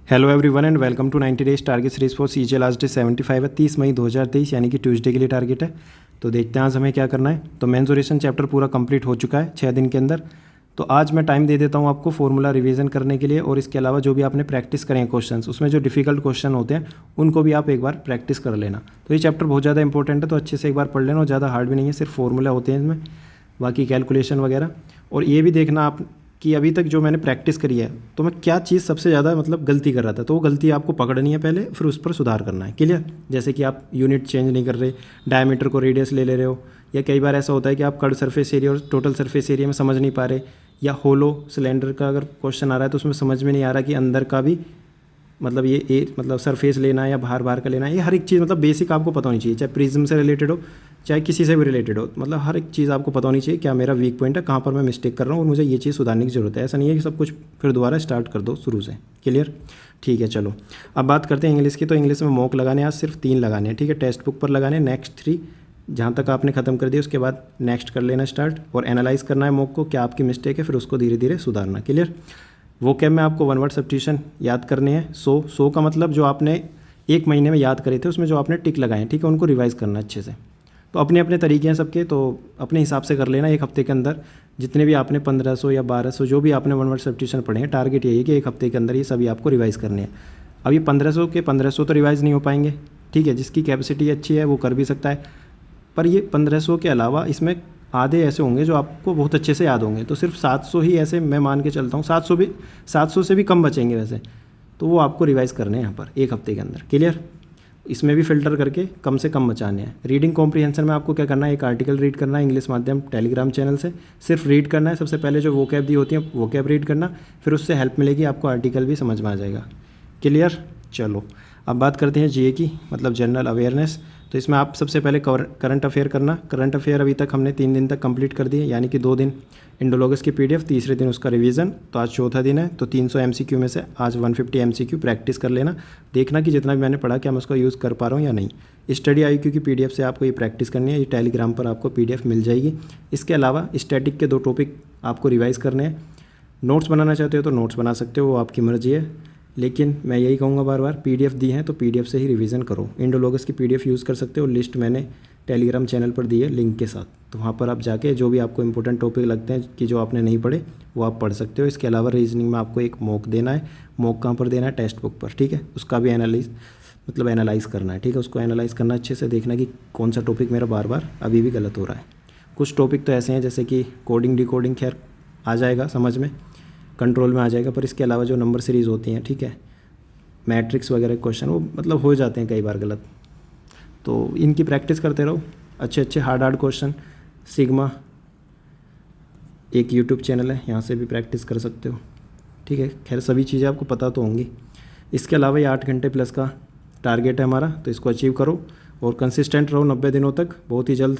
Hello everyone and welcome to 90 days target series for CJ last day 75 है 30 मई 2023 यानी कि Tuesday के लिए टारगेट है। तो देखते हैं आज हमें क्या करना है। तो मेंसुरेशन चैप्टर पूरा कंप्लीट हो चुका है 6 दिन के अंदर। तो आज मैं टाइम दे देता हूँ आपको फॉर्मूला रिवीजन करने के लिए, और इसके अलावा जो भी आपने प्रैक्टिस करें क्वेश्चंस, उसमें जो डिफिकल्ट क्वेश्चन होते हैं उनको भी आप एक बार प्रैक्टिस कर लेना। तो ये चैप्टर बहुत ज़्यादा इंपॉर्टेंट है, तो अच्छे से एक बार पढ़ लेना, और ज़्यादा हार्ड भी नहीं है, सिर्फ फॉर्मूला होते हैं इसमें, बाकी कैलकुलेशन वगैरह। और ये भी देखना आप कि अभी तक जो मैंने प्रैक्टिस करी है तो मैं क्या चीज़ सबसे ज़्यादा मतलब गलती कर रहा था, तो वो गलती आपको पकड़नी है पहले, फिर उस पर सुधार करना है। क्लियर? जैसे कि आप यूनिट चेंज नहीं कर रहे, डायमीटर को रेडियस ले रहे हो, या कई बार ऐसा होता है कि आप कर्व सरफेस एरिया और टोटल सरफेस एरिया में समझ नहीं पा रहे, या होलो सिलेंडर का अगर क्वेश्चन आ रहा है तो उसमें समझ में नहीं आ रहा कि अंदर का भी मतलब ये मतलब सरफेस लेना है या बाहर बाहर का लेना है। ये हर एक चीज़ मतलब बेसिक आपको पता होनी चाहिए, चाहे प्रिज्म से रिलेटेड हो चाहे किसी से भी रिलेटेड हो, मतलब हर एक चीज़ आपको पता होनी चाहिए क्या मेरा वीक पॉइंट है, कहाँ पर मैं मिस्टेक कर रहा हूँ और मुझे ये चीज़ सुधारने की ज़रूरत है। ऐसा नहीं है कि सब कुछ फिर दोबारा स्टार्ट कर दो शुरू से। क्लियर? ठीक है, चलो अब बात करते हैं इंग्लिश की। तो इंग्लिश में मॉक लगाने आज सिर्फ 3 लगाने हैं, ठीक है। टेक्स्ट बुक पर लगाने नेक्स्ट 3, जहाँ तक आपने ख़त्म कर दिया उसके बाद नेक्स्ट कर लेना स्टार्ट, और एनालाइज करना है मॉक को, क्या आपकी मिस्टेक है, फिर उसको धीरे धीरे सुधारना। क्लियर? वो कैब में आपको 1 वर्ड सब्स्टिट्यूशन याद करने हैं। सो का मतलब जो आपने 1 महीने में याद करे थे उसमें जो आपने टिक लगाए हैं, ठीक है, उनको रिवाइज़ करना अच्छे से। तो अपने अपने तरीके हैं सबके, तो अपने हिसाब से कर लेना। एक हफ्ते के अंदर जितने भी आपने 1500 या 1200 जो भी आपने 1 वर्ड सब्स्टिट्यूशन पढ़े हैं, टारगेट यही है कि एक हफ्ते के अंदर ये सभी आपको रिवाइज़ करने हैं। अब ये 1500 के 1500 तो रिवाइज़ नहीं हो पाएंगे, ठीक है, जिसकी कैपेसिटी अच्छी है वो कर भी सकता है, पर ये 1500 के अलावा इसमें आधे ऐसे होंगे जो आपको बहुत अच्छे से याद होंगे। तो सिर्फ 700 ही ऐसे मैं मान के चलता हूँ, 700 से भी कम बचेंगे वैसे, तो वो आपको रिवाइज़ करने हैं यहाँ पर एक हफ्ते के अंदर। क्लियर? इसमें भी फ़िल्टर करके कम से कम बचाने हैं। रीडिंग कॉम्प्रीहेंशन में आपको क्या करना है, एक आर्टिकल रीड करना है इंग्लिश माध्यम टेलीग्राम चैनल से, सिर्फ रीड करना है। सबसे पहले जो वोकैब दी होती है वोकैब रीड करना, फिर उससे हेल्प मिलेगी, आपको आर्टिकल भी समझ में आ जाएगा। क्लियर? चलो अब बात करते हैं जीए की, मतलब जनरल अवेयरनेस। तो इसमें आप सबसे पहले करंट अफेयर करना। करंट अफेयर अभी तक हमने 3 दिन तक कंप्लीट कर दिए, यानी कि 2 दिन इंडोलॉगस की पीडीएफ, तीसरे दिन उसका रिवीजन। तो आज चौथा दिन है, तो 300 एमसीक्यू में से आज 150 एमसीक्यू प्रैक्टिस कर लेना। देखना कि जितना भी मैंने पढ़ा क्या मैं उसका यूज़ कर पा रहा हूँ या नहीं। स्टडी आईक्यू की पीडीएफ से आपको ये प्रैक्टिस करनी है, ये टेलीग्राम पर आपको पीडीएफ मिल जाएगी। इसके अलावा स्टैटिक के 2 टॉपिक आपको रिवाइज़ करने हैं। नोट्स बनाना चाहते हो तो नोट्स बना सकते हो, वो आपकी मर्जी है, लेकिन मैं यही कहूँगा बार बार, पीडीएफ दी है तो पीडीएफ से ही रिवीजन करो। इंडोलॉगस की पीडीएफ यूज़ कर सकते हो, लिस्ट मैंने टेलीग्राम चैनल पर दी है लिंक के साथ, तो वहाँ पर आप जाके जो भी आपको इंपॉर्टेंट टॉपिक लगते हैं कि जो आपने नहीं पढ़े वो आप पढ़ सकते हो। इसके अलावा रीजनिंग में आपको एक मॉक देना है। मॉक कहाँ पर देना है? टेक्स्ट बुक पर, ठीक है। उसका भी एनालाइज करना है, ठीक है। उसको एनालाइज करना अच्छे से, देखना कि कौन सा टॉपिक मेरा बार बार अभी भी गलत हो रहा है। कुछ टॉपिक तो ऐसे हैं जैसे कि कोडिंग डिकोडिंग, खैर आ जाएगा समझ में, कंट्रोल में आ जाएगा, पर इसके अलावा जो नंबर सीरीज़ होती हैं, ठीक है, मैट्रिक्स वगैरह क्वेश्चन वो मतलब हो जाते हैं कई बार गलत, तो इनकी प्रैक्टिस करते रहो। अच्छे हार्ड क्वेश्चन, सिग्मा एक यूट्यूब चैनल है, यहाँ से भी प्रैक्टिस कर सकते हो, ठीक है। खैर सभी चीज़ें आपको पता तो होंगी। इसके अलावा ये 8 घंटे प्लस का टारगेट है हमारा, तो इसको अचीव करो और कंसिस्टेंट रहो 90 दिनों तक। बहुत ही जल्द